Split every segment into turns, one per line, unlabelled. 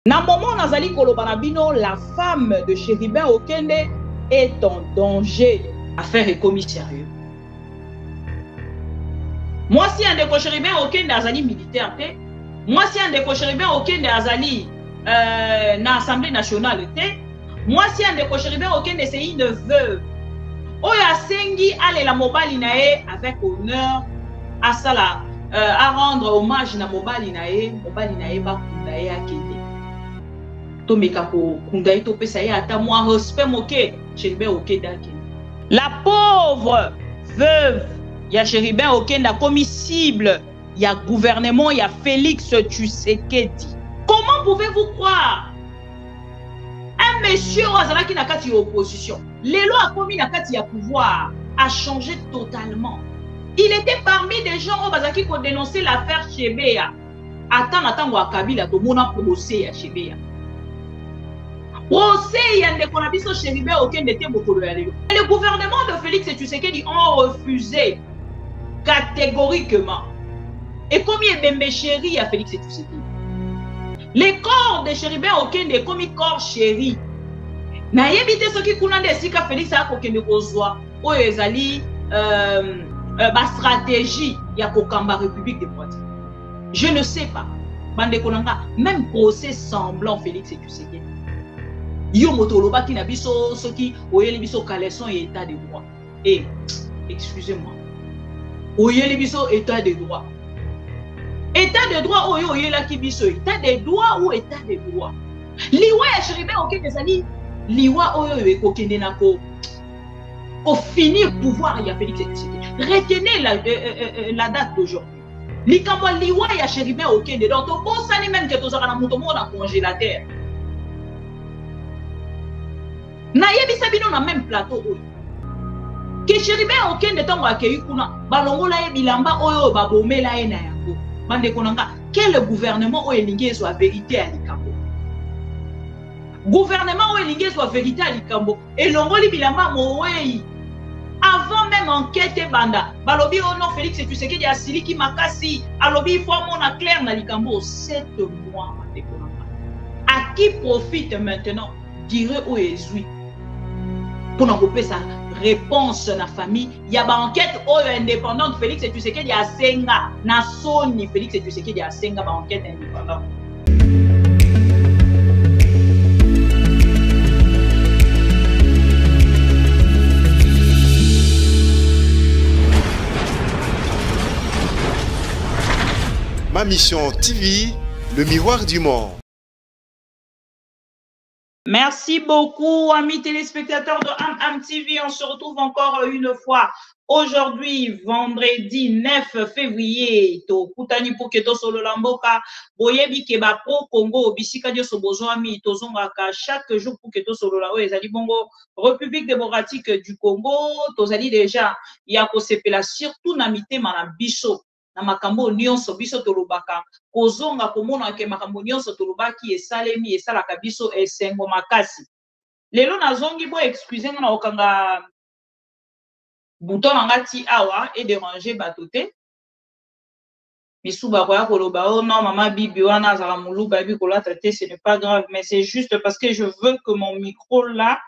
Na moment nazali koloba na bino, la femme de Chérubin Okende est en danger. Affaire est commis sérieux. Moi si un de Chérubin Okende azali militaire te, moi si un de Chérubin Okende azali na Assemblée nationale te, moi si un de Chérubin Okende c'est une veuve. Oya sengi ale la mobali nae avec honneur à sala à rendre hommage na mobali nae ba kundae akende. La pauvre veuve, il y a Chérubin Okende a commis cible, il y a gouvernement, il y a Félix Tshisekedi. Comment pouvez-vous croire un monsieur qui n'a pas opposition, les lois a commis la carte de pouvoir, a changé totalement. Il était parmi des gens qui ont dénoncé l'affaire Chebea. Attends, Kabila, tout le monde a procès à Chebea. Procès, il y a des conabiso Chérubin Okende était beaucoup de le gouvernement de Félix Tshisekedi ont refusé catégoriquement. Et comme il est bien chéri à Félix Tshisekedi. Les corps de Chérubin Okende est comme corps chéri. Na yebite ce qui kunande sika Félix Okende kozwa o ezali ba stratégie ya kokamba République démocratique. Je ne sais pas. Bande konanga même procès semblant Félix Tshisekedi. Yo motoloba ki na biso soki oyeli biso caleçon et état de droit. Et excusez-moi. Oyeli biso état de droit. État de droit oyo oyela ki biso état de droit ou état de droit. Liwa ya Chérubin Okende ezali liwa oyo ekokende na ko finir pouvoir ya Félix Tshisekedi. Retenez la date d'aujourd'hui. Likambo liwa ya Chérubin Okende donc to bosani même que tozaka na muto mo na congélateur. Na yebisa bino na même plateau oyo. Que Chérubin Okende tango akei kuna balongola ye bilamba oyo babomela ye na yango. Bande konanga quel gouvernement oyo elingi soit vérité à likambo. Gouvernement oyo elingi soit vérité à likambo elongoli bilamba moweyi. Avant même enquête banda balobi ono Félix Tshisekedi asiliki makasi alobi il faut mona clair na likambo 7 mois bande konanga. À qui profite maintenant dire oyo ezui pour nous couper sa réponse na famille, il y a une enquête indépendante Félix Tshisekedi a senga na soni Félix Tshisekedi a senga ba enquête indépendante.
Ma mission TV, le miroir du monde.
Merci beaucoup, amis téléspectateurs de AM TV. On se retrouve encore une fois aujourd'hui, vendredi 9 février. To kutani pour keto solo lamboka. Boyebi keba pro Congo, bisika dio sobozoami, tozongaka chaque jour pour keto solo la ezali bongo, République démocratique du Congo, tozali déjà, yako sepela surtout na mitema na biso. Na makambo nyonso biso tolobaka kozonga komona ke makambo nyonso tolobaki esalemi esalaka biso esengo makasi lelo nazongi bo excusez nga na okanga bouton na ngati awa et déranger batote misuba koya koloba oh non maman bibi wana azala muluba bi kolata te ce n'est pas grave mais c'est juste parce que je veux que mon micro là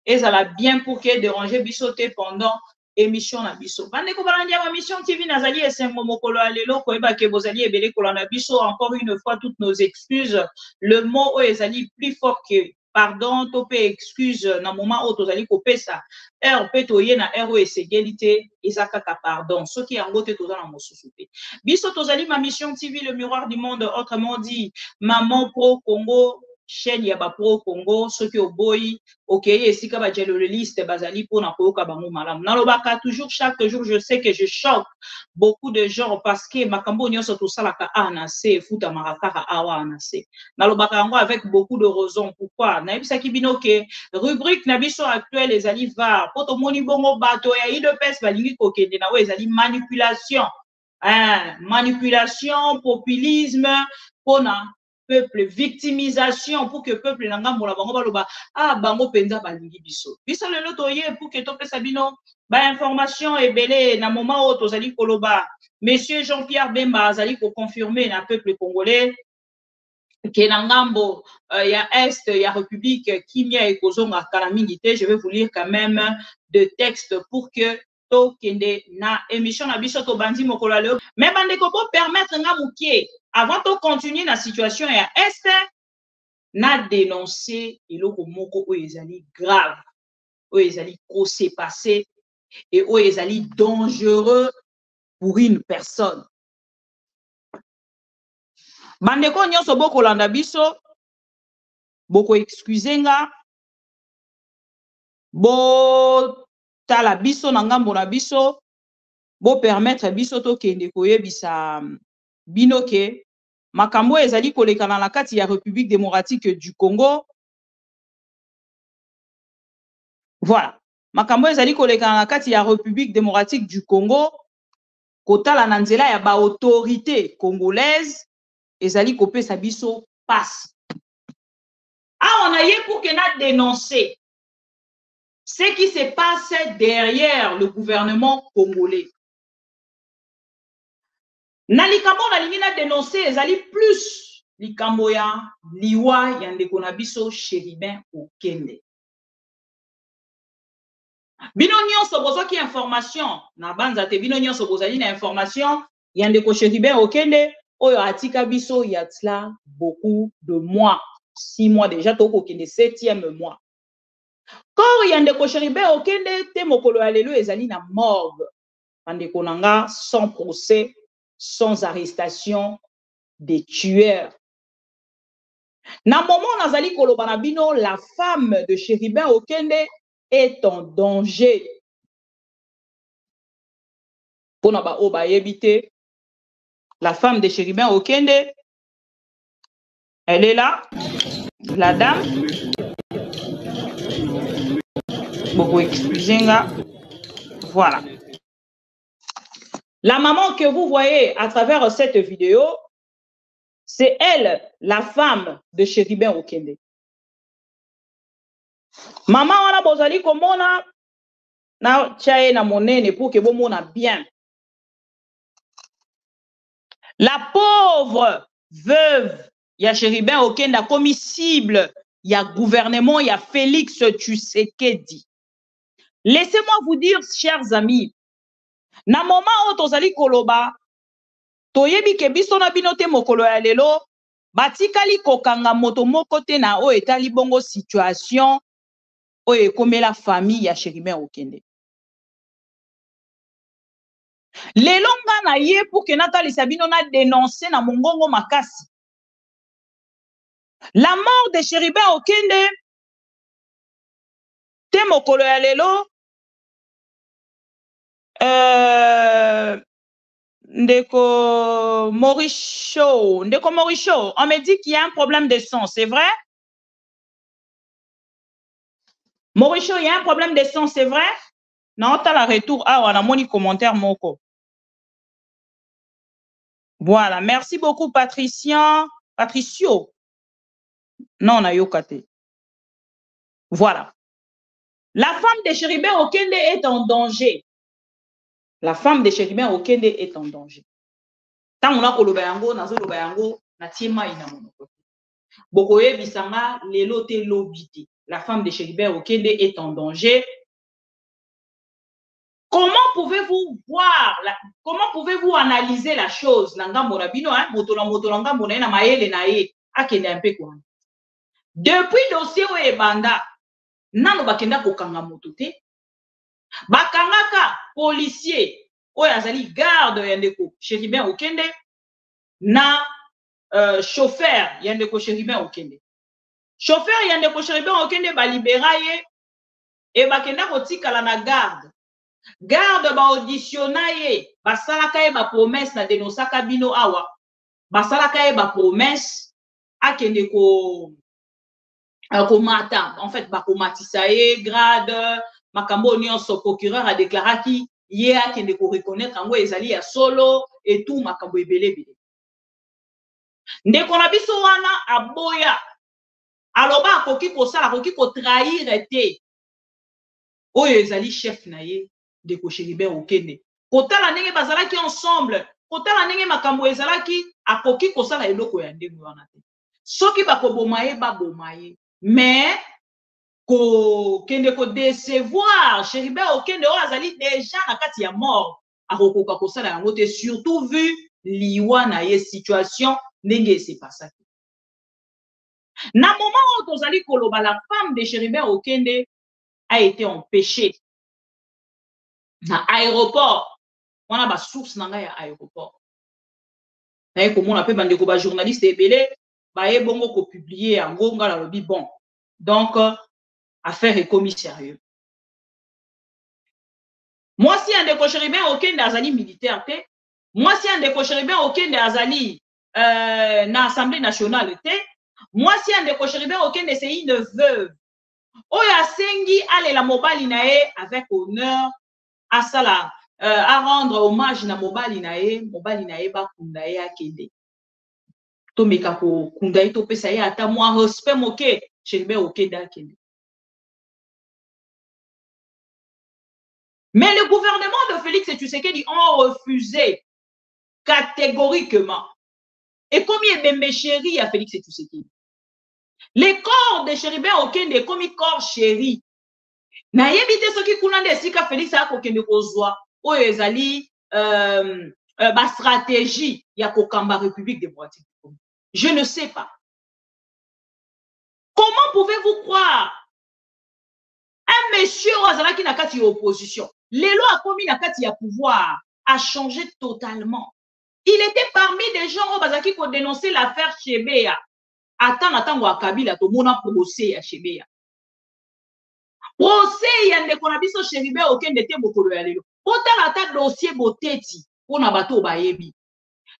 ezala bien pour que déranger biso te pendant émission na biso. Bande ko balandi ma mission TV nazali esengo mokolo alelo ko eba ke bozali ebele ko na biso encore une fois toutes nos excuses. Le mot o ezali plus fort que pardon to pe excuse na moment o tozali ko pesa heure pe to ye na heure esegalité ezaka ka pardon soki yango te tozana mosusu te. Biso tozali ma mission TV le miroir du monde autrement dit maman pro Congo chaîne ya ba pro Congo soki oboyi okeye esika ba liste bazali pona koyoka bango malamu nalobaka toujours chaque jour je sais que je choque beaucoup de gens parce que makambo nyonso tosalaka anase futa marakaka awa anase nalobaka yango avec beaucoup de raisons pourquoi na yebisaki bino ke rubrique na biso actuelle ezali va poto moni bongo bato ya IDPS balingi kokende na we ezali manipulation manipulation populisme pona peuple victimisation pour que peuple nanga mola bango baloba bango penza balingi biso lelo toye pour que topesa bino ba information ebele na moment o tozali koloba monsieur Jean-Pierre Bemba azali ko confirmer na peuple congolais Kenangambo, il y a Est, il y a République, Kimia et Kozonga Kalamingite. Je vais vous lire quand même deux textes pour que to kende na émission na biso to bandi mokolo leo. Mais bande ko permettre nga mukie avant de continuer la situation ya Est na dénoncer eloko moko oyo ezali grave, oyo ezali ko s'est passé et oyo ezali dangereux pour une personne. Bandeko nyonso boko landa biso boko excuse nga bo tala biso na ngambo na biso bo permettre biso to kende koyebisa bino ke makambo ezali kolekana na kati ya République démocratique du Congo. Voilà, makambo ezali kolekana na kati ya République démocratique du Congo kotala na nzela ya ba autorité congolaise ezali kopesa biso passe. Ah, on a eu pour que na dénoncer ce qui se passe derrière le gouvernement congolais. Na likambo na lingi na dénoncer ezali plus likambo ya liwa ya ndeko na biso Chérubin Okende. Bino nyonso bozwaki information na banza te, bino nyonso bozali na information ya ndeko Chérubin Okende oyo atika biso ya tla beaucoup de mois, 6 mois déjà, toko kende 7e mois. Quand il y a ndeko Chérubin Okende te mokolo ya lelo ezali na morgue. Bandeko nanga sans procès, sans arrestation des tueurs. Na moment nazali koloba na bino, la femme de Chérubin Okende est en danger. Pona ba oba yebite, la femme de Chérubin Okende, elle est là, la dame. Beaucoup excusez-moi. Voilà. La maman que vous voyez à travers cette vidéo, c'est elle, la femme de Chérubin Okende. Maman wana bozali komona na chaye na monene pour que bomona bien. La pauvre veuve ya Chérubin Okende a commis cible ya gouvernement ya Félix Tshisekedi. Laissez-moi vous dire, chers amis, na moment où tozali koloba toyebi ke biso na bino te mokolo ya lelo batikali kokanga moto moko te na o etali bongo situation o ekomela famille ya Chérubin Okende. Lelo nga na ye pour que natalisa bino na dénoncer na mongongo makasi la mort de Chérubin Okende te mokolo ya lelo Ndeko Moricho, on me dit qu'il y a un problème de son, c'est vrai? Moricho, il y a un problème de son, c'est vrai? Non, t'as la retour. Ah, on a mon commentaire, moko. Voilà, merci beaucoup, Patricio. Non, on a yokate. Voilà. La femme de Chérubin Okende est en danger. La femme de Chérubin Okende est en danger. Tant on a koloba yango, nazo loba yango, na tiema ina monoko. Bokoye bisanga lelo te lobiti. La femme de Chérubin Okende est en danger. Comment pouvez-vous voir, comment pouvez-vous analyser la chose? Nanga morabino, hein, motolanga mona na maele na ye, akende un peu quoi. Depuis dossier o ebanda, nano bakenda kokanga moto te. Bakangaka policier oyo azali garde ya ndeko Chérubin Okende na chauffeur ya ndeko Chérubin Okende. Chauffeur ya ndeko Chérubin Okende balibera ye e bakenda kotikala na garde. Garde ba auditionna ye, basalaka ye ba promesse na denosaka bino awa. Basalaka ye ba promesse akende ko mata. En fait ba komatisa ye grade makambo nyonso procureur a déclaré ki ye akende ko reconnaître ngo ezali ya solo et tout makambo ebele bele. Ndeko na biso wana aboya aloba akoki kosala akoki ko trahir te oyo ezali chef na ye ndeko Chérubin Okende. Kotala ndenge bazalaki ensemble, kotala ndenge makambo ezalaki akoki kosala eloko ya ndenge wana te. soki bakobomaye babomaye mais kende ko décevoir Chéribert Okende oyo azali déjà na kati ya mort akokoka kosala yango te, surtout vu liwa na ye situation ndenge esepasaki. Na moment oyo tozali koloba, la femme de Chéribert Okende a été empêchée na aéroport, wana ba source na ngai ya aéroport. Naye komona pe bandeko ba journaliste ebele baye bongo ko publier yango nga lobi bon. Donc affaire est commis sérieux. Moi si ndeko Chéribert Okende azali militaire te, moi si ndeko Chéribert Okende azali na Assemblée nationale te, moi si ndeko Chéribert Okende c'est une veuve. Oyo asengi alela mobali na ye avec honneur, asala à rendre hommage na mobali na ye bakunda ye akende. To meka ko kunda ye to pesa ye ata moi respect moke Chéribert Okende akende. Mais le gouvernement de Félix Tshisekedi ont refusé catégoriquement. Et comme il est même chéri à Félix Tshisekedi. Les corps de Chéribert Okende comme il corps chéri. Na yebite soki kuna nde sika Félix akokende kozwa oyo ezali ba stratégie ya kokamba République démocratique. Je ne sais pas. Comment pouvez-vous croire un monsieur Ozalaki na kati opposition, les lois a commis na kati ya pouvoir a changé totalement. Il était parmi des gens au Bazaki qui ont dénoncé l'affaire Chebeya. Attends, wa Kabila to mona procès ya Chebeya. Procès ya ndeko na biso Chéribert Okende te mokolo ya lelo. Otala ata dossier boteti pona bato bayebi.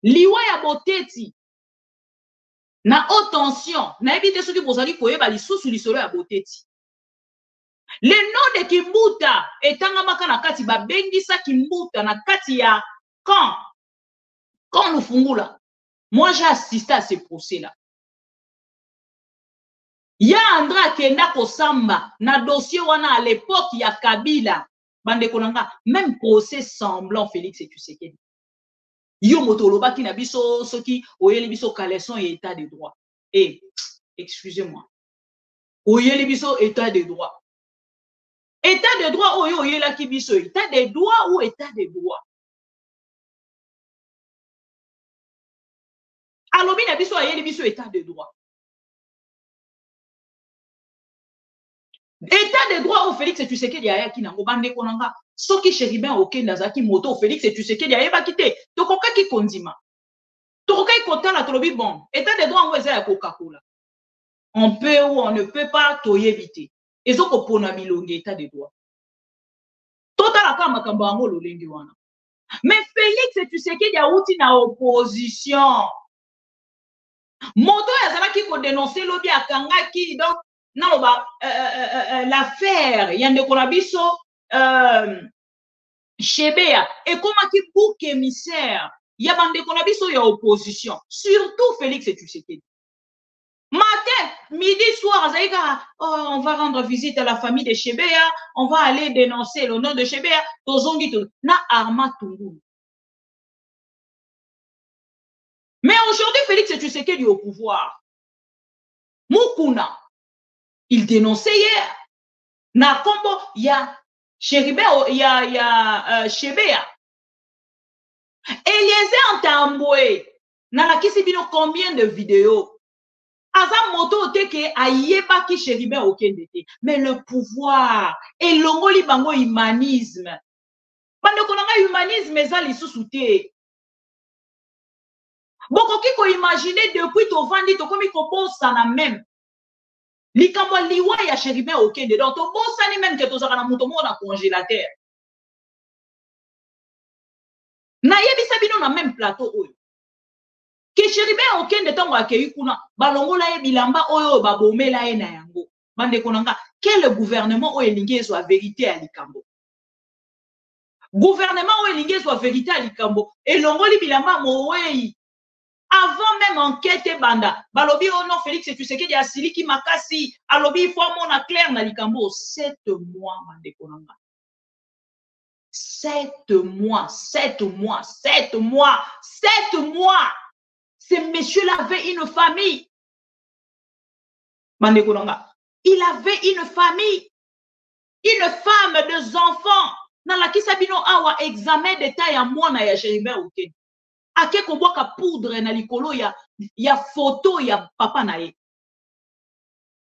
Liwa ya boteti na haute tension na ebite soki bozali koyeba lisusu lisolo ya boteti. Le nom de Kimbuta etangamaka na kati babengisa Kimbuta na kati ya quand nous fungula. Moi j'ai assisté à ce procès là. Ya Andra Kenda Kosamba na dossier wana à l'époque ya Kabila bande konanga même procès semblant Félix Tshisekedi. Yo motoloba ki na biso soki oyeli biso caleçon et état de droit. Et excusez-moi. Oyeli biso état de droit. État de droit oyo oyela ki biso état de droit ou état de droit. Alobi na biso oyeli biso état de droit. État de droit au Félix Tshisekedi ayaki nango bande konanga soki Chéribert Okende azaki moto Félix Tshisekedi ayeba kite tokoka ki kondima tokoka kotala tolobi bon état de droit ngo eza ya kokakola on peut ou on ne peut pas toyebite ezoko pona bilongi état de droit totala ka makambo yango lolenge wana mais Félix Tshisekedi auti na opposition moto azalaki ko dénoncer lobi akangaki donc non, l'affaire, il y a un Chebeya, et comme qui bouc émissaire, il y a un opposition, surtout Félix Tshisekedi. Matin, midi, soir, on va rendre visite à la famille de Chebeya, on va aller dénoncer le nom de Chebeya, na Arma Tungu. Mais aujourd'hui, Félix Tshisekedi est au pouvoir. Mukuna. Il dénonçait hier. Na kombo ya Chéribert, ya Chebeya. Eliezer Ntambwe. Na la kisi bino combien de vidéos? Aza moto teke ayeba ki Chéribert Okende te. Mais le pouvoir et longoli bango humanisme. Bande konanga humanisme eza lisusu te. Boko ki ko imaginer depuis to vandi to komi ko bosa na même. Likambo liwa ya Chéribert Okende donc to bosani même que tozaka na moto mo na congélateur na yebisa bino na même plateau oyo ke Chéribert Okende tango akei kuna balongola ye bilamba oyo babomela ye na yango bande konanga quel gouvernement oyo elingi ezwa vérité ya likambo gouvernement oyo elingi ezwa vérité ya likambo elongoli bilamba mowei avant même enquête banda balobi oh non Félix Tshisekedi asiliki makasi alobi il faut mona clair na likambo 7 mois bande konanga 7 mois ce monsieur là avait une famille Il avait une famille, une femme, deux enfants. Dans la kisabino awa examen d'état ya mwana ya Géribert Okende. Ake koboka poudre na likolo ya photo ya papa nae.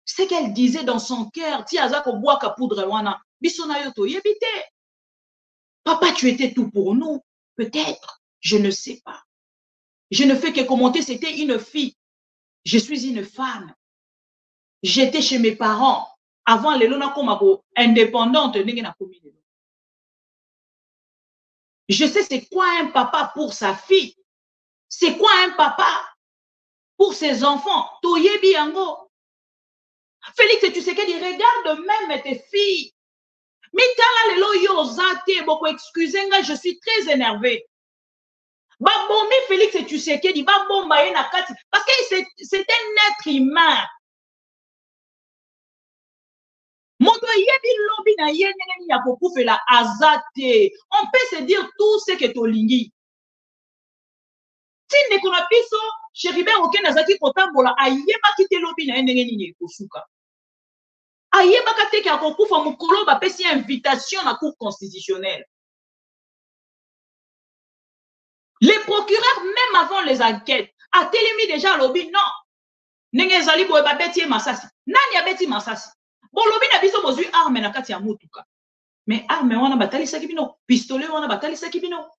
Ce qu'elle disait dans son cœur, ti aza koboka poudre wana, biso na yo to yebite. Papa, tu étais tout pour nous. Peut-être, je ne sais pas. Je ne fais que commenter, c'était une fille. Je suis une femme. J'étais chez mes parents. Avant, les lona komako indépendante. Je sais c'est quoi un papa pour sa fille. C'est quoi un papa pour ses enfants. Toyebi yango. Félix, tu sais qu'il regarde même tes filles. Mais tala lelo yo zate boko excusez-moi, je suis très énervé. Babombi Félix, tu sais qu'il dit babomba ye na kati parce que c'est un être humain. Moto yebi lobi na ye nengeni ya kokufela azate. On peut se dire tout ce que tolingi. Si ne kona biso Géribert Okende azaki kotambola ayeba kite lobi na ye nengeni ye kosuka. Ayeba kate ki akokufa mukolo ba pesi invitation na cour constitutionnelle. Les procureurs, même avant les enquêtes, a télémis déjà lobi non. Nenge zali boye ba beti masasi. Nani ya beti masasi? Bon lobi na biso bozui arme na kati ya mutuka. Mais arme wana batalisa kibino, pistolet wana batalisa kibino.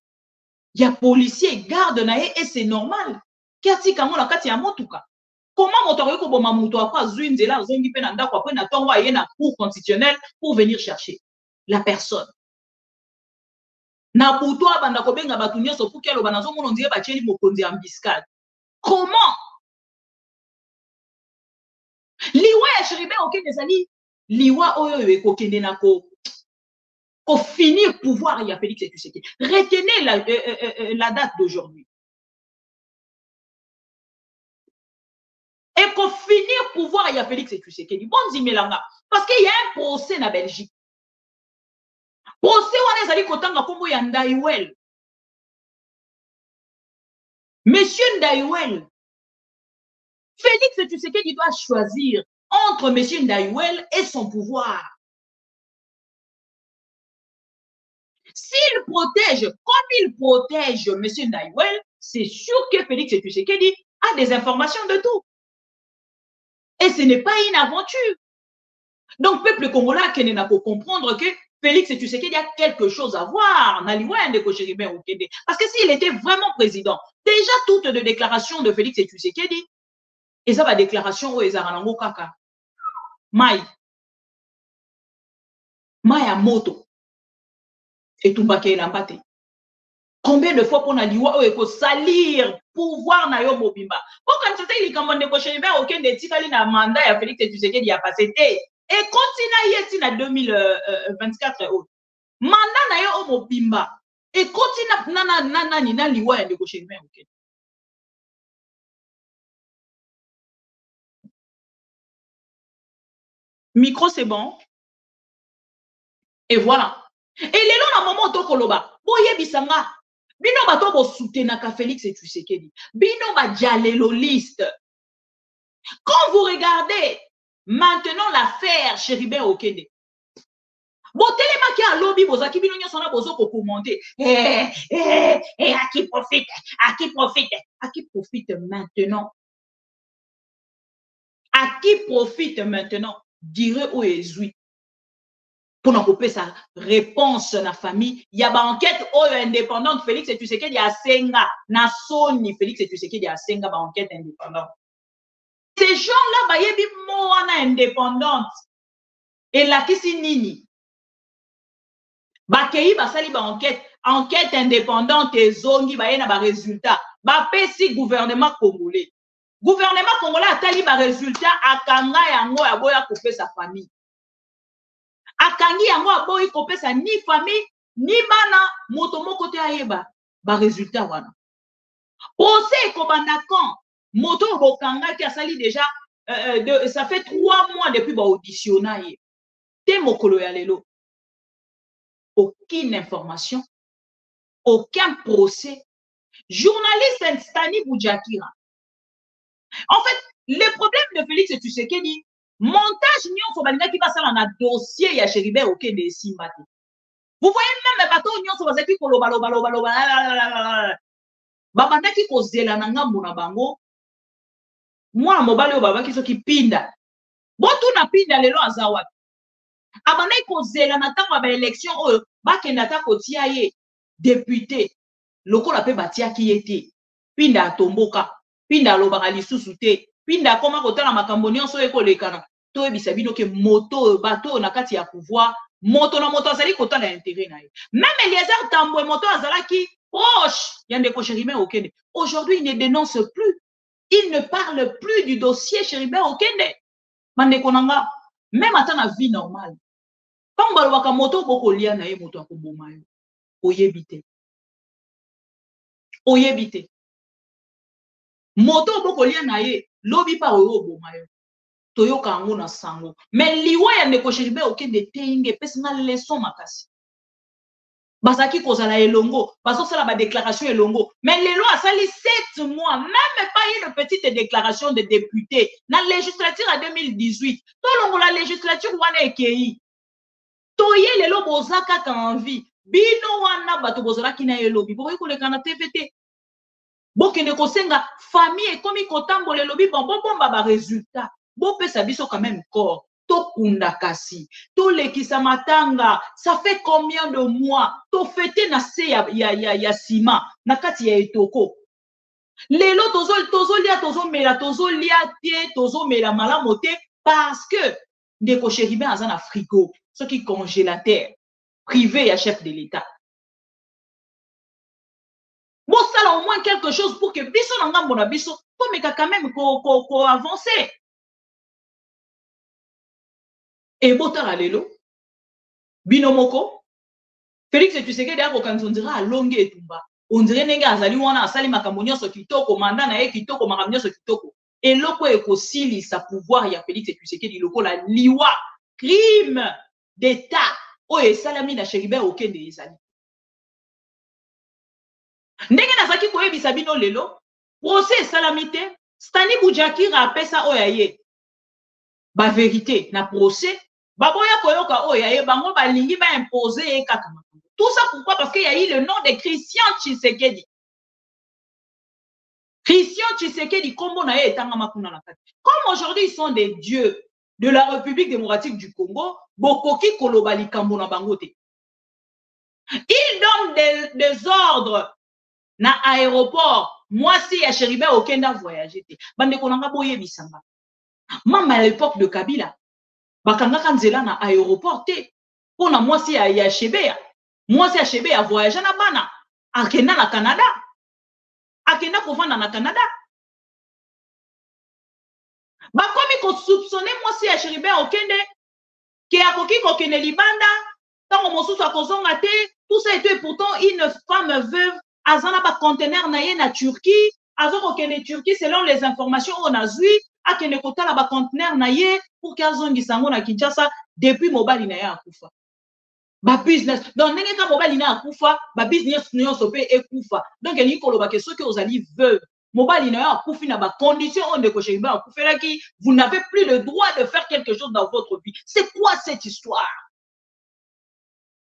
Ya policier garde na ye et c'est normal. Kiati kango na kati ya mutuka. Comment motori ko boma muto après zui nzela zongi pe na ndako après na tongo aye na cour constitutionnelle pour venir chercher la personne. Na buto abanda ko benga batu nyonso pour kelo banazo mono ndie ba cheli mokonzi embuscade. Comment? Liwa ya Géribert Okende ezali liwa oyo ekokende na ko finir pouvoir ya Félix Tshisekedi. Retenez la date d'aujourd'hui. Et qu'on finir pouvoir ya Félix Tshisekedi. Bon zimelanga parce qu'il y a un procès na Belgique. Procès wana ezali kotanga kombo ya Ndaiwel. Monsieur Ndaiwel. Félix Tshisekedi doit choisir entre Monsieur Ndaiwel et son pouvoir. S'il protège, comme il protège M. Ndaiwel, c'est sûr que Félix Tshisekedi a des informations de tout. Et ce n'est pas une aventure. Donc, peuple congolais n'a pas comprendre que Félix Tshisekedi a quelque chose à voir dans l'Iwan de Géribert Okende. Parce que s'il était vraiment président, déjà toutes les déclarations de Félix Tshisekedi, et ça va déclaration où ils ont kaka. Mai à moto. Et tout baké l'ambate. Combien de fois pour na liwa ou salir pouvoir na yo mobimba. Pourquoi quand c'était les campagnes de Géribert Okende tikali na mandat ya Félix Tshisekedi a passé et continue yeti na 2024 mandat na yo mobimba et continue na liwa ya de Géribert Okende. Micro c'est bon. Et voilà. Et les longs à moment to koloba. Boye bisanga. Bino bato bo soutenaka Félix Tshisekedi. Bino ba jalelo liste. Quand vous regardez maintenant l'affaire Géribert Okende. Bon téléma qui a lobby bozaki bino nyoso na bozo ko commenter. À qui profite? À qui profite? À qui profite maintenant? À qui profite maintenant? Dire où est Zui. Pour nous couper sa réponse na famille, il y a une enquête indépendante Félix Tshisekedi a senga na soni Félix Tshisekedi a senga ba enquête indépendante. Ces gens-là ba yebi moana indépendante et la kisi nini ba kei ba sali ba enquête indépendante et zongi ba yena ba résultat ba pesi gouvernement congolais atali ba résultat akanga yango ya boya couper sa famille. Akangi yango aboyi kopesa ni famille ni bana moto moko te ayeba ba résultat wana. Procès kobanda quand moto bokanga ki asali déjà ça fait 3 mois depuis ba auditionna ye. Te mokolo ya lelo. Aucune information, aucun procès. Journaliste Stani Boudjakira. En fait, le problème de Félix Tshisekedi, montage nyonso balingaki basala na dossier ya Chéribert Okende esimba te. Vous voyez même bato nyonso bazaki koloba babandaki kozela na ngambo na bango mwana mobali oyo babaki soki pinda botuna pinda lelo aza wapi abandaki kozela na ntango ya baélection oyo bakenda ata kotia ye député lokola mpe batiaki ye te pinda atomboka pinda alobaka lisusu te pinda akoma kotala makambo nyonso oyo ekolekana toyebisa bino ke moto oyo bato oyo na kati ya pouvoir moto na moto azali kotala intérêt na ye même Eliezer Tambwe moto azalaki proche ya ndeko Chéribert Okende aujourd'hui il ne dénonce plus, il ne parle plus du dossier Chéribert Okende bandeko nanga même ata na vie normale ntango balobaka moto bokolia na ye moto akoboma yo oyebi te moto bokolia na ye lobi pa oyo oboma yo toyoka yango na sango mais liwa ya ndeko Chéribert Okende tenge epesinga leson makasi bazaki kozala elongo bazosala badéclaration elongo mais lelo asali 7 mois même pas une petite déclaration de député na législature à 2018 tolongola législature wana ekei toye lelo boza kaka envie bino wana bato bozalaki na elobi bokoki koleka na TVT bokende kosenga famille ekomi kotambola elobi bobomba baresultat bopesa biso quand même corps tokunda kasi tolekisa matanga ça fait combien de mois tofete na se ya sima na kati ya etoko lelo tozolia te tozomela malamu te parce que ndeko Chéribert aza na frigo soki congélateur privé ya chef de l'État bosala au moins quelque chose pour que biso na ngambo na biso tomeka quand même ko avancer. Et botala lelo bino moko Félix Tshisekedi akokanza on dirait alonge etumba on dirait ndenge azali wana asali makambo nyonso kitoko manda na ye kitoko makambo nyonso kitoko eloko ekosilisa pouvoir ya Félix Tshisekedi lokola liwa crime d'état oyo esalami na Chéribert Okende ezali ndenge nazaki koyebisa bino lelo procès esalami te Stani Boudiakira apesa oyo aye ba vérité na procès baboya koyoka oyo aye bango balingi ba imposer kaka makambo. Tout ça pourquoi? Parce qu'il y a eu le nom de Christian Tshisekedi. Christian Tshisekedi kombo na ye etanga makuna na kati. Comme aujourd'hui ils sont des dieux de la République démocratique du Congo, bokoki koloba likambo na bango te. Ils donnent des ordres na aéroport. Moi si ya Chéribert Okende voyager te. Bande konanga boye bisanga. Même à l'époque de Kabila, bakangaka nzela na aéroport te. Pona moi si ya Chébé. Moi si ya Chébé a voyagé na bana. Akenda na Canada. Akenda kovanda na Canada. Bakomi ko soupçonner moi si ya Chéribert Okende ke akoki kokende libanda tango mosusu akozonga te. Tout ça était pourtant une femme veuve azana ba conteneur na ye na Turquie. Azo kokende Turquie selon les informations on a zui akende kotala ba conteneur na ye pour qu'azongi sango na Kinshasa depuis mobali na ye akufa. Ba business donc ndenge ka mobali na akufa ba business nyonso pe ekufa. Donc elingi koloba ke soki ozali veuve mobali na ye akufi na ba conditions on ndeko Chéribert akufelaki vous n'avez plus le droit de faire quelque chose dans votre vie. C'est quoi cette histoire?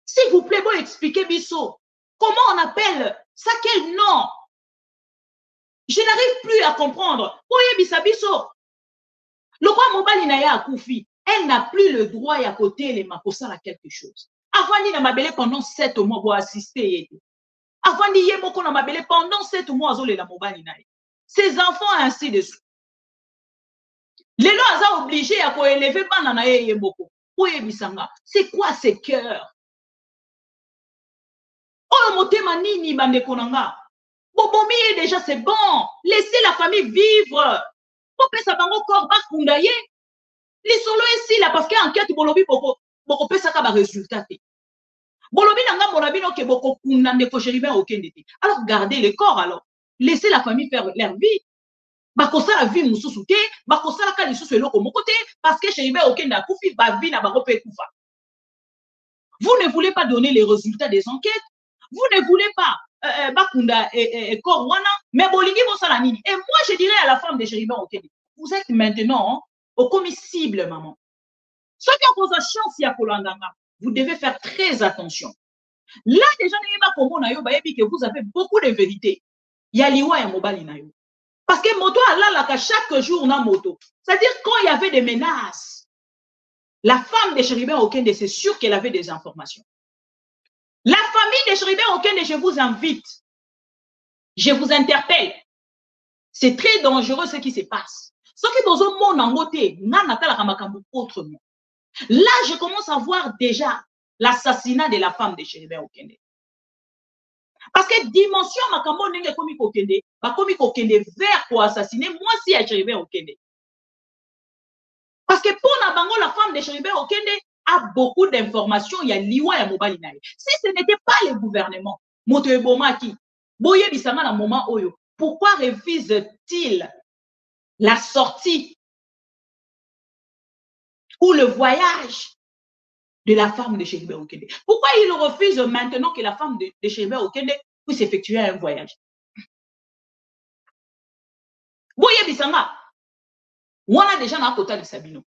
S'il vous plaît, bon expliquez biso. Comment on appelle ça? Quel nom? Je n'arrive plus à comprendre. Oye bisabiso. Le roi mobali na ya akufi, elle n'a plus le droit à côté les makosa à quelque chose. Avant ni na mabele pendant 7 mois pour assister. Avant ni ye moko na mabele pendant 7 mois azole la mobali na ye. Ses enfants ainsi de suite. Les lois sont obligés à élever bana na ye moko. Oye bisanga. C'est quoi ces cœurs? Oh motema nini bande konanga. Bobomi déjà c'est bon. Laissez la famille vivre. Pesa bango corps bakunda ye. Les solo ici là parce que enquête bolobi boko pesa ka ba résultat te. Bolobi nanga monabino ke boko kunda ndeko Chéribert Okende te. Alors gardez le corps alors. Laissez la famille faire leur vie. Bakosa la vie mususu te, bakosa la ka lisusu eloko moko te parce que Chéribert Okende akufi ba vie na bango pe kufa. Vous ne voulez pas donner les résultats des enquêtes. Vous ne voulez pas bakunda corps wana mais bolingi bosala nini. Et moi je dirais à la femme de Chéribert Okende, vous êtes maintenant au commissible, maman. Ceux qui ont posé chance, il y a vous devez faire très attention. Là, déjà, que vous avez beaucoup de vérités. Il y a liwa et mobali na yo. Parce que moto a chaque jour na moto. C'est-à-dire quand il y avait des menaces, la femme de Chéribin Okende, c'est sûr qu'elle avait des informations. La famille de Chéribin Okende, je vous invite. Je vous interpelle. C'est très dangereux ce qui se passe. Ce qui dans un monde en côté, autrement. Là, je commence à voir déjà l'assassinat de la femme de Chéribin Okende. Parce que dimension makambo ndenge komi kokende, ba komi kokende vers pour assassiner moi si à Chéribin Okende. Parce que pour la bango la femme de Chéribin Okende a beaucoup d'informations, il y a liwa ya mobali nae. Si ce n'était pas le gouvernement, moto ebomaki, boye bisanga na moment oyo, pourquoi refuse-t-il la sortie ou le voyage de la femme de Chéribin Okende? Pourquoi il refuse maintenant que la femme de Chéribin Okende puisse effectuer un voyage? Boye bisanga, on a déjà na kota de Sabino.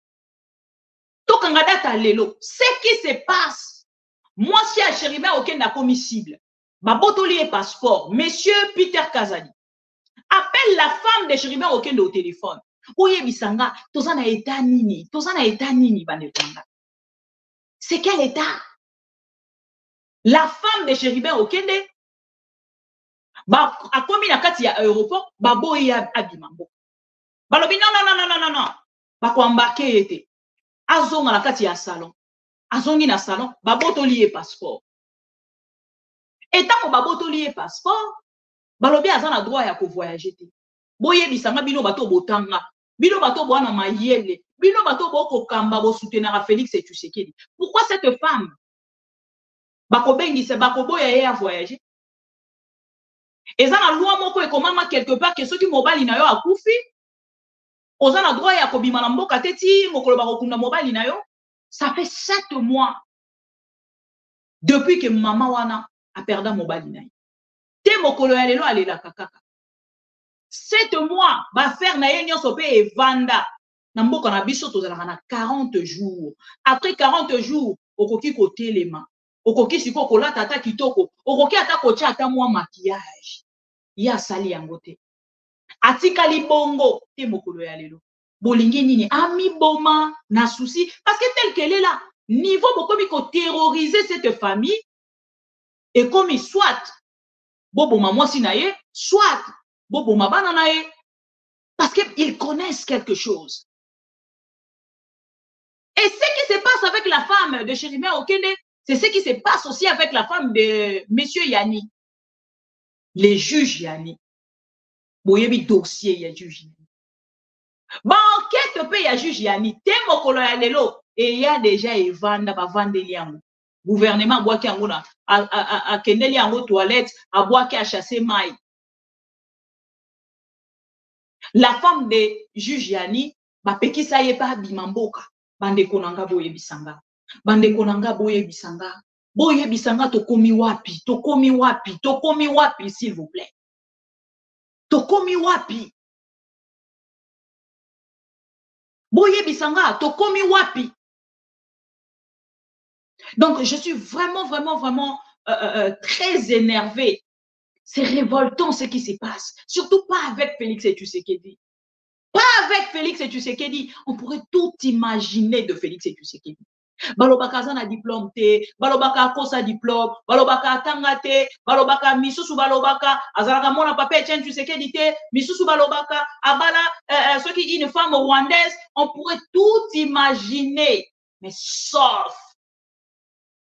Tokangada lelo, ce qui se passe, moi si à Chéribin Okende a commissible, babotoli et passeport, monsieur Peter Kazadi, appelle la femme de Chéribin Okende au téléphone. Boye bisanga, tozana état nini, banetanga. C'est quel état? La femme de Chéribin Okende, a commis la kati à aéroport, boye abimambo. Balobi non. Bako embarqué été. Azonga la kati ya salon. Azongi na salon, babotoli et passeport. Et tant que babotoli et passeport, balobi azana droit ya ko voyager te. Boye bisanga bino bato botanga. Bino bato boana mayele. Bino bato boko kamba bo soutenir Félix et Tshisekedi. Pourquoi cette femme bako bengi se bako boya ya voyager? Ezana loi moko e komama quelque part que ceux qui mobali na yo akufi. Ozana droit ya kobima na mboka teti mokolo bakokunda mobali na yo. Ça fait 7 mois depuis que maman wana a perdu mobali na yo. Te mokolo ya lelo alela kakaka. 7 mois ba faire na ye nyonso pe evanda na mboka na biso tozalaka na 40 jours. Après 40 jours okoki kotelema. Okoki siko kolata ata kitoko. Okoki ata kotia ata mwa maquillage. Ya sali yango te. Atika libongo te mokolo ya lelo. Bolingi nini ami boma na souci parce que tel qu'elle est là niveau bokomi ko terroriser cette famille et comme soit bobo maman sinaye soit bobo mabana nae parce que ils connaissent quelque chose. Et ce qui se passe avec la femme de Chéribin Okende, c'est ce qui se passe aussi avec la femme de monsieur Yani. Les juges Yani. Boyebi dossier ya juge Yani. Ba enquête pe ya juge Yani te mokolo ya lelo et il y a déjà evanda ba vandeli yango. Gouvernement boaki yango na a kendeli yango toilette a boaki a chasser mai. La femme de juge Yani ba pekisa ye pa bimamboka bande konanga boye bisanga. Bande konanga boye bisanga. Boye bisanga tokomi wapi s'il vous plaît. Tokomi wapi. Boye bisanga, tokomi wapi. Donc, je suis vraiment très énervée. C'est révoltant ce qui se passe. Surtout pas avec Félix et Tshisekedi. Pas avec Félix et Tshisekedi. On pourrait tout imaginer de Félix et Tshisekedi. Balobaka zana diplôme te, balobaka kosa diplôme, balobaka tangate, balobaka misusu balobaka, azalaka mona papa Etienne Tshisekedi te, misusu balobaka, abala, ceux qui une femme rwandaise, on pourrait tout imaginer, mais sauf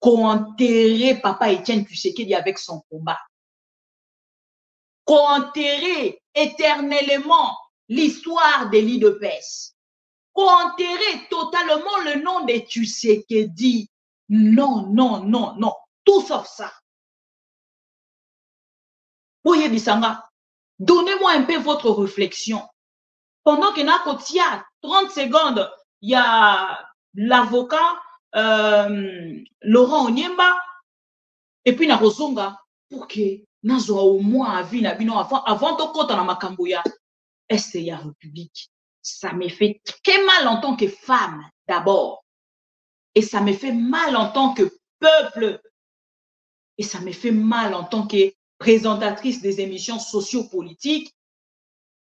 qu'enterrer papa Etienne Tshisekedi avec son combat. Qu'enterrer éternellement l'histoire des lits de paix. Enterrer totalement le nom de Tshisekedi. Non. Tout sauf ça. Oye Bisanga, donnez-moi un peu votre réflexion. Pendant que Nakotia, 30 secondes, il y a l'avocat Laurent Onyemba et puis Narozonga pour que Nazo au moins avis avant de kota na makamboya est ya République. ça me fait très mal en tant que femme, d'abord. Et ça me fait mal en tant que peuple. Et ça me fait mal en tant que présentatrice des émissions sociopolitiques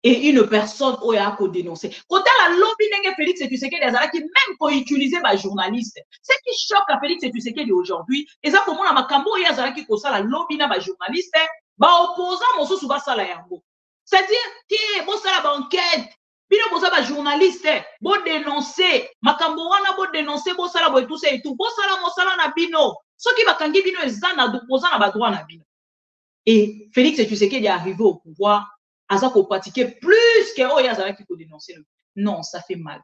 et une personne qui a dénoncé. Quand la lobby n'est Félix Tshisekedi qui même pour utiliser ma journaliste. Ce qui choque à Félix Tshisekedi aujourd'hui, et ça pour moi, Makambo et Azaraki qui la lobby na ma journaliste, ba opposant mon sous bas sala yango. C'est-à-dire que bon ça la enquête, bino boza ba journaliste, bon dénoncer, Makambo wana bon dénoncer, bon sala bon tout ça et tout, bon sala mo sala na bino. Ce qui va kangi bino ezana d'opposant na ba droit na bino. Et Félix Tshisekedi est arrivé au pouvoir. Aza ko pratiquer plus que Oya Zara qui peut dénoncer. Non, ça fait mal.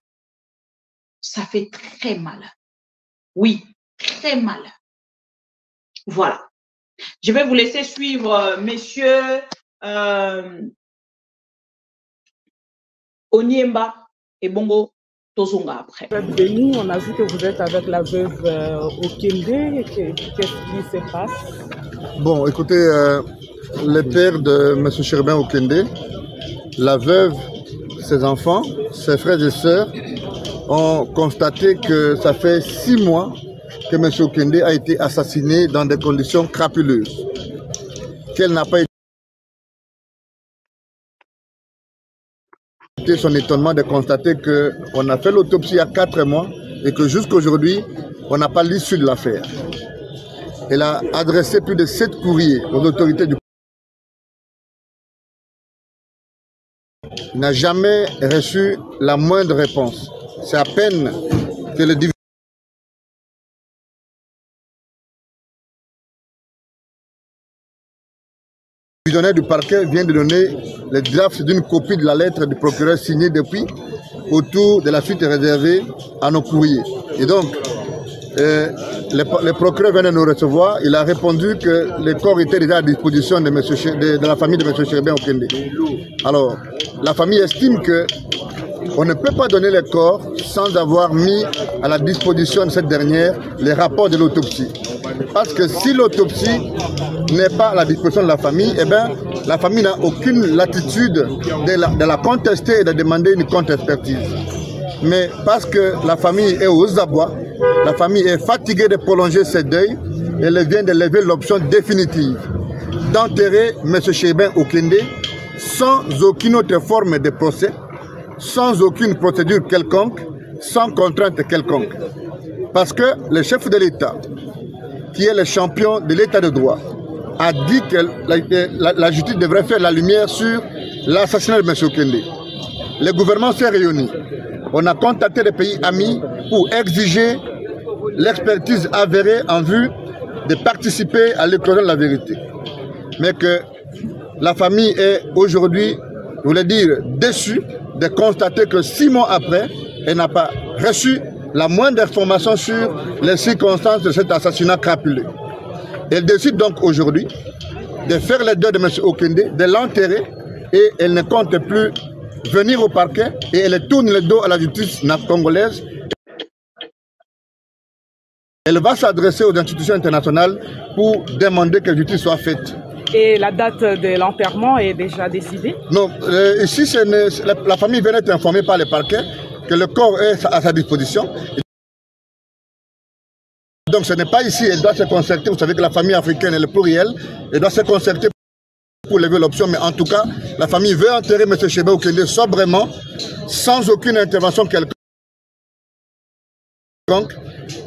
Ça fait très mal. Oui, très mal. Voilà. Je vais vous laisser suivre, messieurs Onyemba et Bongo Tozonga après.
Béni, on a vu que vous êtes avec la veuve Okende. Qu'est-ce qui se passe?
Bon, écoutez, le père de M. Cherubin Okende, la veuve, ses enfants, ses frères et sœurs ont constaté que ça fait 6 mois que M. Okende a été assassiné dans des conditions crapuleuses. Qu'elle n'a pas été son étonnement de constater qu'on a fait l'autopsie il y a 4 mois et que jusqu'à aujourd'hui, on n'a pas l'issue de l'affaire. Elle a adressé plus de 7 courriers aux autorités du pays. Il n'a jamais reçu la moindre réponse. C'est à peine que le divisionnaire du parquet vient de donner le draft d'une copie de la lettre du procureur signée depuis autour de la suite réservée à nos courriers. Et donc, le procureur vient de nous recevoir. Il a répondu que les corps étaient déjà à disposition de la famille de M. Cherubin Okende. Alors, la famille estime qu'on ne peut pas donner les corps sans avoir mis à la disposition de cette dernière les rapports de l'autopsie. Parce que si l'autopsie n'est pas à la disposition de la famille, eh bien, la famille n'a aucune latitude de la contester et de demander une contre-expertise. Mais parce que la famille est aux abois, la famille est fatiguée de prolonger ses deuils, elle vient de lever l'option définitive d'enterrer M. Cherubin Okende sans aucune autre forme de procès, sans aucune procédure quelconque, sans contrainte quelconque. Parce que le chef de l'État, qui est le champion de l'État de droit, a dit que la justice devrait faire la lumière sur l'assassinat de M. Okende. Le gouvernement s'est réuni. On a contacté les pays amis pour exiger l'expertise avérée en vue de participer à l'éclosion de la vérité. Mais que la famille est aujourd'hui, je voulais dire, déçue de constater que 6 mois après, elle n'a pas reçu la moindre information sur les circonstances de cet assassinat crapuleux. Elle décide donc aujourd'hui de faire le deuil de M. Okende, de l'enterrer, et elle ne compte plus venir au parquet et elle tourne le dos à la justice congolaise. Elle va s'adresser aux institutions internationales pour demander que la justice soit faite.
Et la date de l'enterrement est déjà décidée? Non,
ici la famille vient d'être informée par le parquet que le corps est à sa disposition. Donc ce n'est pas ici, elle doit se concerter, vous savez que la famille africaine est le pluriel, elle doit se concerter pour lever l'option, mais en tout cas, la famille veut enterrer M. Cherubin Okende sobrement, sans aucune intervention quelconque,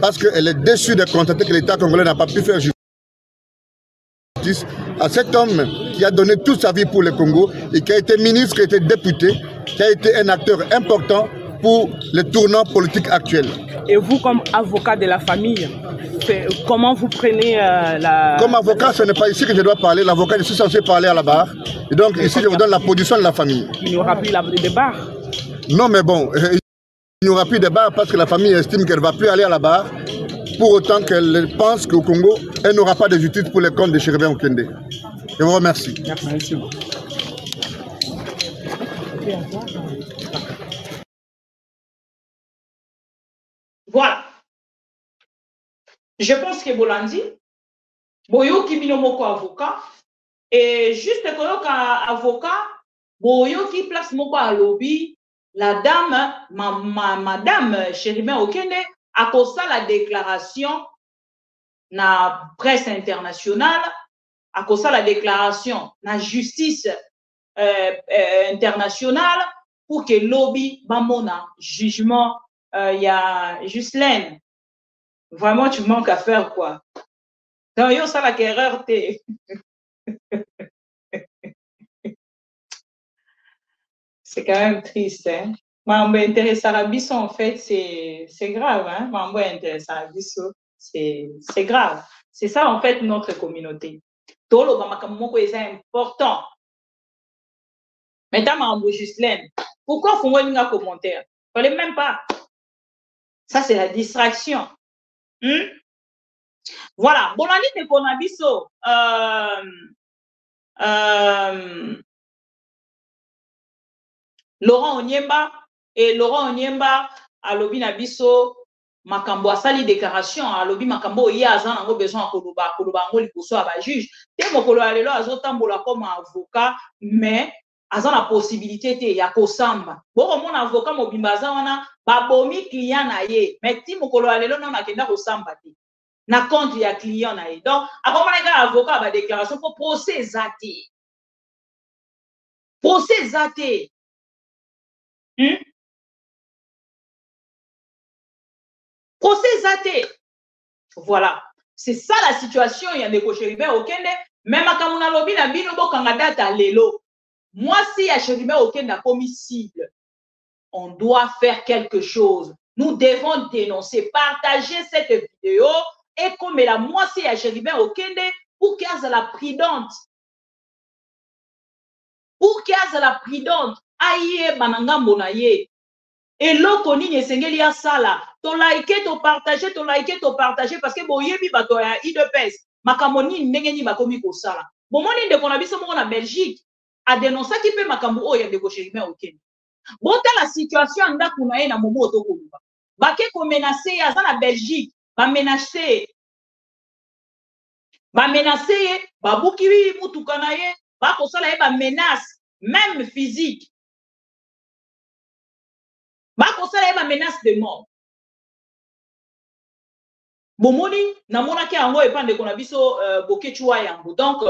parce qu'elle est déçue de constater que l'État congolais n'a pas pu faire justice à cet homme qui a donné toute sa vie pour le Congo et qui a été ministre, qui a été député, qui a été un acteur important pour le tournant politique actuel.
Et vous, comme avocat de la famille, comment vous prenez la...
Comme avocat, ce n'est pas ici que je dois parler. L'avocat, je suis censé parler à la barre. Et donc ici, je vous donne la position de la famille.
Il n'y aura plus de barre?
Non, mais bon, il n'y aura plus de barre parce que la famille estime qu'elle ne va plus aller à la barre. Pour autant qu'elle pense qu'au Congo, elle n'aura pas de justice pour les comptes de Cherubin Okende. Je vous remercie.
Merci.
Voilà. Je pense que Bolandi, Boyoki Minomoko avocat, et juste que avocat, Boyoki place Moko à lobby, la dame, madame Chéribin Okende, a causé la déclaration na presse internationale, a causé la déclaration na justice internationale pour que lobby bamona jugement il y a Ghislaine. Vraiment, tu manques à faire quoi? Donc, yo ça la erreur t'es. C'est quand même triste, hein? Mambo intéressé à la en fait, c'est grave, hein? Mambo intéressé à la c'est grave. C'est ça, en fait, notre communauté. Tout le monde est important. Maintenant, Mambo Ghislaine, pourquoi faut moi un commentaire? Fallait même pas. Ça, c'est la distraction. Voilà. Bon, la ligne de Konabiso, Laurent Onyemba et Laurent Onyemba a lobi na biso makambo asali déclaration a lobi makambo ya azan nango besoin koloba ngo liboso ya ba juge te mokolo ya lelo azotambola comme avocat mais azan la possibilité te ya kosamba boko mona avocat mobimba aza wana babomi client na ye mais ti mokolo ya lelo nano akenda kosamba te na compte ya client na ye donc akomana ka avocat ba déclaration pour procès zate procès zate. Voilà. C'est ça la situation. Il y a des Chéribin Okende. Même à Kamuna Lobi na bino bo kangadata lelo. Moi, si ya Chéribin Okende a commis cible, on doit faire quelque chose. Nous devons dénoncer, partager cette vidéo et comme la moi, si ya Chéribin Okende pour qu'elle soit la prudente. Pour qu'elle soit la prudente. Aïe, bananga monaye. Et l'autre nini esengeli ya sala to like to partager parce que boyebi bato ya IDPS makambo nini ndenge nini bakomi ko sala bomoni ndeko na biso moko na Belgique a dénoncé ki pe makambo oyo ndeko Chéribin Okende bota la situation ndako na ye na momo to koluba bake ko menacer ya za na Belgique ba menacer ye babuki mutuka na ye ba ko sala ye ba menace même physique. Il y a une menace de mort. Bomoni, namonaki yango epande kona biso bokechua yango. Donc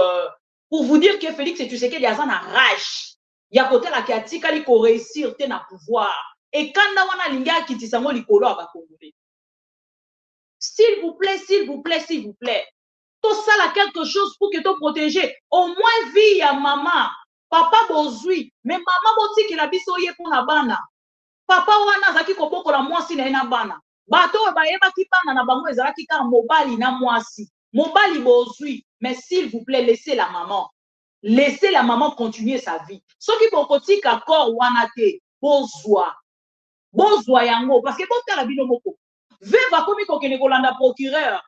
pour vous dire que Félix Tshisekedi a na rage. Ya côté la kiatika li ko réussir te na pouvoir. Et quand wana linga kitisa ngo likolo aba Congolais. S'il vous plaît. Tout ça là quelque chose pour que tu protéger au moins vie ya maman. Papa bozui, mais maman botiki la biso ye pour na bana. Papa wana zaki koboko la mwasi na ena bana. Bato ba yeba ki bana na bango ezalaki ka mobali na mwasi. Mobali bozui, mais s'il vous plaît laissez la maman. Laissez la maman continuer sa vie. Soki bokoti ka corps wana te, bozwa. Bozwa yango parce que botala bino moko. Veva komi kokene kolanda procureur.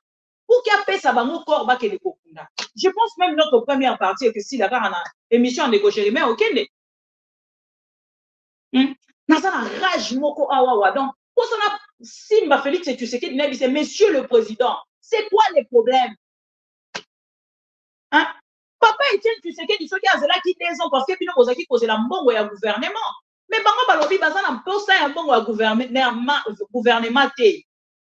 Pour qu'il appelle sa bango corps ba kene kokunda. Je pense même notre première partie est que si la na émission de Chéribin Okende. Nazana rage moko awawa. Donc, pour ça, Simba Félix et Tshisekedi Nebi, c'est monsieur le président. C'est quoi les problèmes? Hein? Papa Etienne Tshisekedi, ceux qui ont là qui des ans parce que bino ozaki cause la mbongo ya gouvernement. Mais bango balobi bazana mposa ya mbongo ya gouvernement te.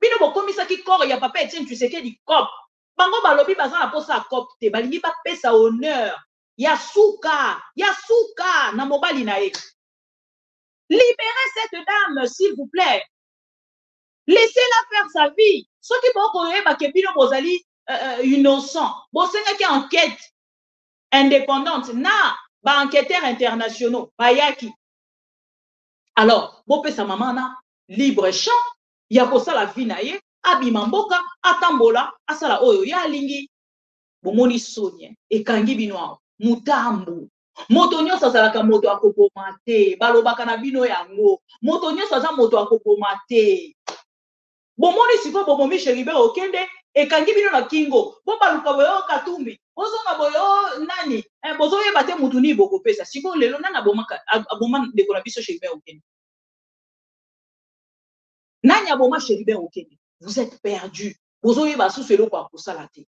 Bino bokomisa ki corps ya papa Etienne Tshisekedi cop. Bango balobi bazana posa cop te. Balingi ba pesa honneur. Ya suka na mobali na ye. Libérez cette dame, s'il vous plaît. Laissez-la faire sa vie. Ceux qui vont connaître que Bino Bozali innocent. Bon, c'est une enquête indépendante. Na, ba enquêteurs internationaux. Bayaki. Alors, bon, sa maman na libre champ. Il y a pour ça la vie na ye. Abimamboka, atambola, asala oyo ya lingi. Bomoni Sonia et Kangi Binoa. Mutambu. Moto nyonso azalaka moto akoboma te balobaka na bino yango moto nyonso aza moto akoboma te bomoni siko bomomi Chéribin Okende ekangi bino na kingo bo baluka boyo Katumbi bozonga boyo nani bozo yeba te mutu ni bokopesa siko lelo nana aboma ndeko na biso Chéribin Okende nani aboma Chéribin Okende vous êtes perdu bozo yeba sous eloko akosala te.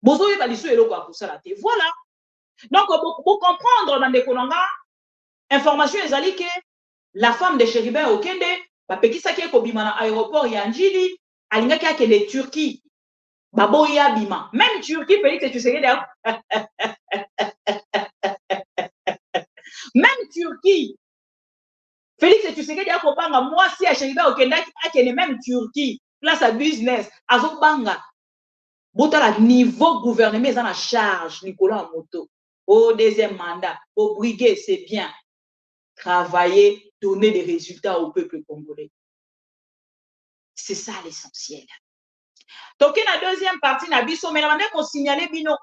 Voilà. Donc, pour comprendre, dans des konanga, information ezali que la femme de Chéribin Okende, bapekisa ki ekobima na aéroport ya Njili, alingaki akende Turquie. Baboya bima. Même Turquie, Félix Tshisekedi. Même Turquie. Félix Tshisekedi a kopanga moi si à Chéribin Okende akende même Turquie. Place à business. Azobanga. Botala niveau gouvernement est en charge. Nicolas Moto. Au deuxième mandat. Au briguer, c'est bien. Travailler, donner des résultats au peuple congolais. C'est ça l'essentiel. Donc, la deuxième partie, na biso, mais la manière qu'on signalait bino.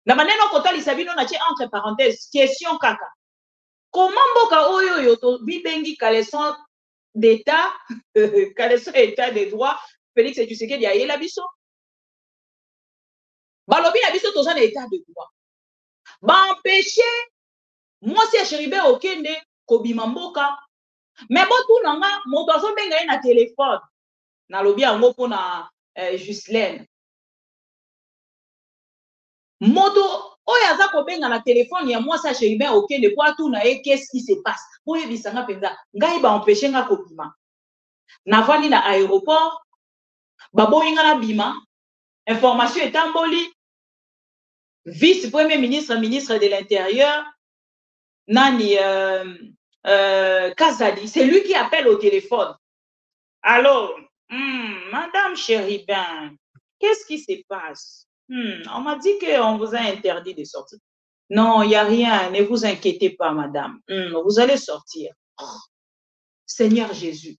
La manière dont on a bino, na entre parenthèses, question kaka. Comment boka oyo yoto bibengi caleçon d'état, caleçon état des droits, Félix Tshisekedi a la biso. Balobi na biso toza na état de droit. Ba empêcher moi si Chéribin Okende kobima mboka. Mais bon tout nanga moto azo benga na téléphone. Na lobi yango pona Justine. Moto oyo aza kobenga na téléphone ya moi sa Chéribin Okende kwa tout na qu'est-ce qui se passe. Boye bisanga penza ngai ba empêcher nga kobima. Na vandi na aéroport baboyinga na bima. Information etamboli. Vice-premier ministre, ministre de l'Intérieur, Nani Kazadi, c'est lui qui appelle au téléphone. Alors, Madame Chéribin, qu'est-ce qui se passe? On m'a dit qu'on vous a interdit de sortir. Non, il n'y a rien, ne vous inquiétez pas, madame. Vous allez sortir. Oh, Seigneur Jésus.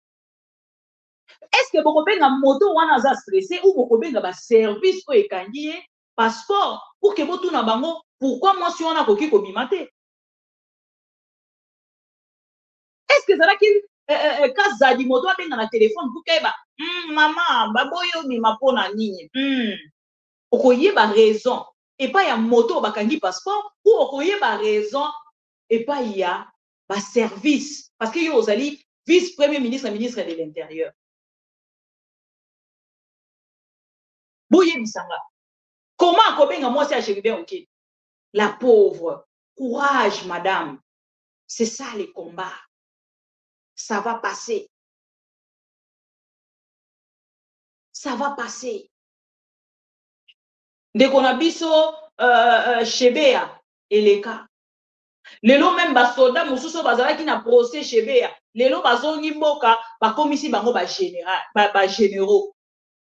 Est-ce que vous avez un moto ou un stressé ou vous avez un service ou un passeport pour que vous tournez à bango? Pourquoi moi si on a coquille comme bimate? Est-ce que ça va qu'il quand Zadi moto a dans le téléphone pour que maman baboyo bima pona nini? Okoye ba raison et pas ya moto bakangi passeport ou okoye ba raison et pas ya ba service parce que yo ozali vice-premier ministre ministre de l'Intérieur. Boye bisanga. Comment kobenga moi si Chéribin Okende? La pauvre. Courage madame. C'est ça les combats. Ça va passer. Ça va passer. Dès qu'on a biso Chebea et les cas. Lelo même ba soldat mususu bazala ki na procès Chebea. Lelo bazongi mboka ba komisi bango ba général ba généraux.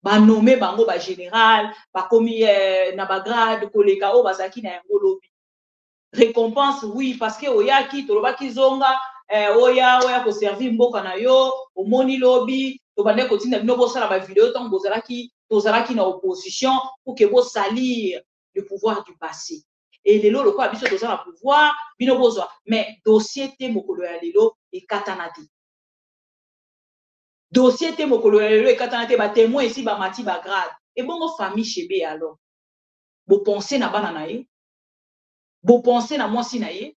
Ba nommé bango ba général, ba komi na ba grade koleka o bazaki na yango lobi. Récompense oui parce que oyaki toloba kizonga oya ko servir mboka na yo omoni lobi to bande kotina bino bo sala ba vidéo tant bozalaki tozalaki na opposition pour que vous salir le pouvoir du passé. Et lelo le quoi biso tozala na pouvoir bino bozwa mais dossier te mokolo ya lelo et katanati. Dossier te mokolo ya lelo et katanati ba témoin ici ba mati ba grade. Et bon famille chebe alors. Vous pensez na bana na ye? Vous pensez na mwasi na ye?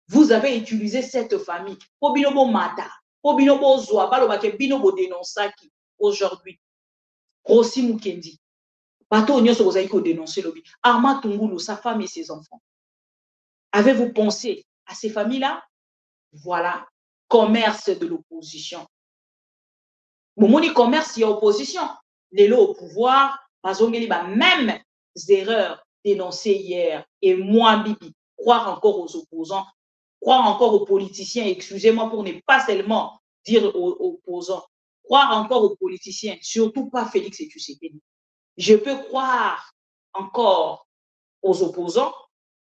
Vous avez utilisé cette famille pour binobo mata, pour binobo zoa, baloba ke binobo dénonçaki aujourd'hui. Rossi Mukendi. Bato onyoso bozali ko dénoncer lobi. Armand Tungulu, sa femme et ses enfants. Avez-vous pensé à ces familles-là? Voilà, commerce de l'opposition. Momoni commerce y a opposition. Lelo au pouvoir, bazongeli ba même erreurs dénoncées hier. Et moi, Bibi, croire encore aux opposants, croire encore aux politiciens, excusez-moi pour ne pas seulement dire aux opposants, croire encore aux politiciens, surtout pas Félix Tshisekedi. Je peux croire encore aux opposants,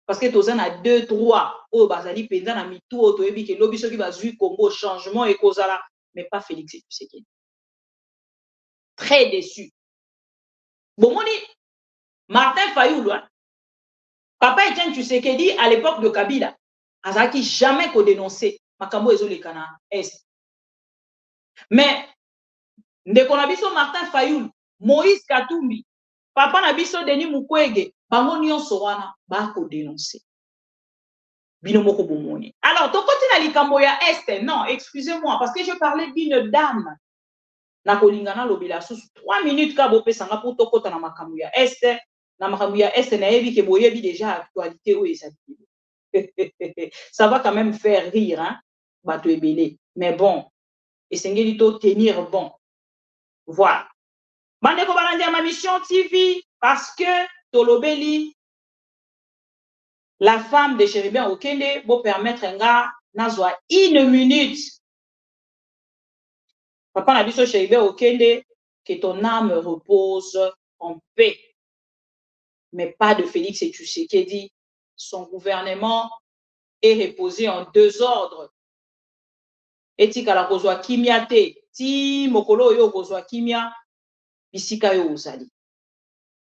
parce que tous en a 2, 3, au Bazali, pendant la mitou, au Toebi, que l'objet qui va jouer Congo, changement et causala, mais pas Félix Tshisekedi. Très déçu. Bon, mon dit, Martin Fayoulou, hein? Papa Etienne Tshisekedi, à l'époque de Kabila, Azaki jamais qu'au dénoncer Makambo Ezolekana Est. Mais, dès qu'on a vu son Martin Fayoulou, Moïse Katumbi, Papa Nabiso Denis Mukwege, Bango Nyonso wana, ba ko dénoncer. Binomoko bomoni. Alors, ton côté na likambo ya Est, non, excusez-moi, parce que je parlais d'une dame. Na kolingana lobila sous 3 minutes ka bope sanga pour tokota na makambo ya Est. na makambo ya est nayebi ke boyebi déjà actualité oyo ezali. Ça va quand même faire rire, hein, bato ebele. Mais bon, esengeli to tenir bon. Voilà. Bandeko balandi ma mission TV parce que tolobeli la femme de Chérubin Okende pour permettre un gars nazwa 1 minute. Papa na biso Chérubin Okende, que ton âme repose en paix. Mais pas de Félix Tshisekedi. Son gouvernement est reposé en 2 ordres. Etika la kozwa kimia te, ti mokolo yo kozwa kimia bisika yo uzali.